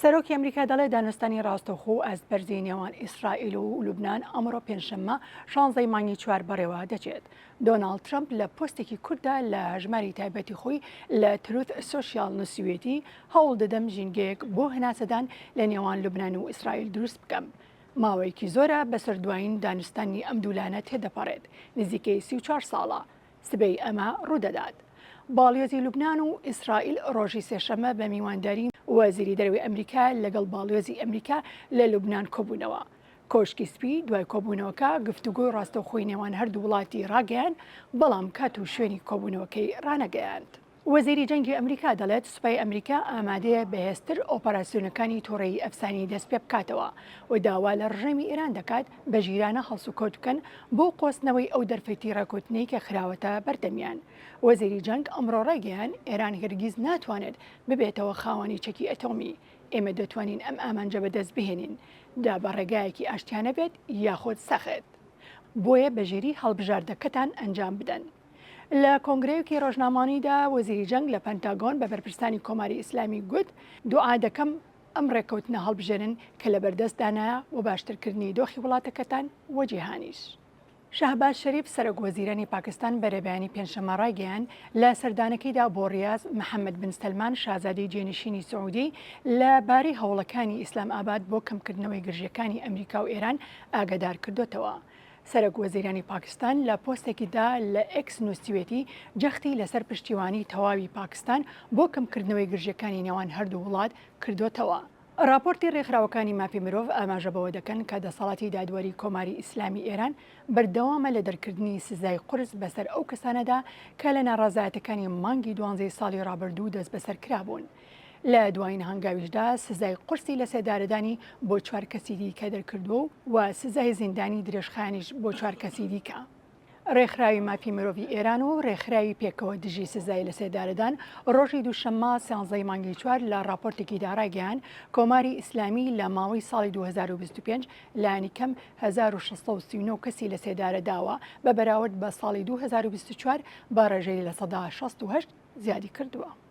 سەرۆکی ئەمریکا دەڵێ دانوستانی ڕاستەوخۆ و ئەستبەرزی نێوان ئیسرائیل و لوبنان ئەمڕۆ پێنجشەممە 16 مانگی چوار بەڕێوە دەچێت. دۆناڵد ترەمپ لە پۆستێکی کووردا لە ژماری تایبەتی خۆی لە تروت سۆشیال نووسویەتی هەوڵ دەدەم ژینگەیەک بۆ هەناسەدان لە نێوان لوبنان و ئیسرائیل دروست بکەم. ماوەیەکی زۆرە بەسەر دوایین دانوستانی ئەم دوولانە تێدەپەڕێت، نزیکەی 34 ساڵە. سبەی ئەمە ڕوودەدات. باڵیۆزی لوبنان و ئیسرائیل ڕۆژی سێشەممە بە میوانداری وەزیری دەرەوەی ئەمریکا لەگەڵ باڵیۆزی ئەمریکا لە لوبنان کۆبوونەوە. کۆشکی سپی دوای کۆبوونەوەکە گفتوگۆی ڕاستەوخۆی نێوان هەردوو وڵاتی ڕاگەیان، بەڵام کات و شوێنی کۆبوونەوەکەی ڕانەگەیاند. وەزیری جەنگی ئەمریکا دەڵێت سوپای ئەمریکا ئامادەیە بەهێزتر ئۆپەراسیۆنەکانی تۆڕەیی ئەفسانی دەست پێ بکاتەوە و داوا لە ڕژێمی ئێران دەکات بە ژیرانە هەڵسوکۆت بکەن بۆ قۆستنەوەی ئەو دەرفەتی ڕێکوتنەی کە خراوەتە بەردەمیان. وەزیری جەنگ ئەمڕۆ ڕێگەیان ئێران هەرگیز ناتوانێت ببێتەوە خاوەنی چەکی ئەتۆمی. ئێمە دەتوانین ئەم ئامانجە بەدەست بهێنین، دا بە ڕێگایەکی ئاشتیانە بێت یاخۆت سەخت. بۆیە بەژێری هەڵبژاردەکەتان ئەنجام بدەن. لە کۆنگرەیەکی ڕۆژنامانیدا وەزیری جەنگ لە پەنتاگۆن بە بەرپرسانی کۆماری ئیسلامی گوت دوعا دەکەم ئەم ڕێکەوتنە هەڵبژێرن کە لە بەردەستدانایە و باشترکردنی دۆخی وڵاتەکەتان وە جیهانیش. شەهباز شەریف سەرۆک وەزیرانی پاکستان بەرەبەیانی پێنجشەممە ڕایگەیاند لە سەردانەکەیدا بۆ ڕیاض محەممەد بن سەلمان شازادەی جێنشینی سعودی لە باری هەوڵەکانی ئیسلام ئاباد بۆ کەمکردنەوەی گرژیەکانی ئەمریکا و ئێران ئاگادار کردوتەوە. سەرۆک وەزیرانی پاکستان لە پۆستێکیدا لە ئێکس نووسویەتی جەختی لەسەر پشتیوانی تەواوی پاکستان بۆ کەمکردنەوەی گرژیەکانی نێوان هەردوو وڵات کردوتەوە. راپۆرتی ڕێکخراوەکانی مافی مرۆڤ ئاماژە بەوە دەکەن کە دەسەڵاتی دادوەری کۆماری ئیسلامی ئێران بەردەوامە لە دەرکردنی سزای قورس بەسەر ئەو کەسانەدا کە لە ناڕازایەتەکانی مانگی 12 ساڵی ڕابردوو دەست بەسەر کرابوون. لە دوایین هەنگاویشدا سزای قورسی لە سێدارەدانی بۆ 4 کەسی دیکە دەرکردووە و سزای زیندانی درێژخانیش بۆ 4 کەسی دیکە. ڕێکخراوی مافی مرۆڤی ئێران و ڕێکخراوی پێکەوە دژی سزای لە سێدارەدان ڕۆژی دووشەممە 13 مانگی چوار لە راپۆرتێکیدا ڕایگەیاند کۆماری ئیسلامی لە ماوەی ساڵی 2025 لایەنی کەم 1639 کەسی لە سێدارەداوە بە بەراورد بە ساڵی 2024 بە ڕێژەی لە 168 زیادی کردووە.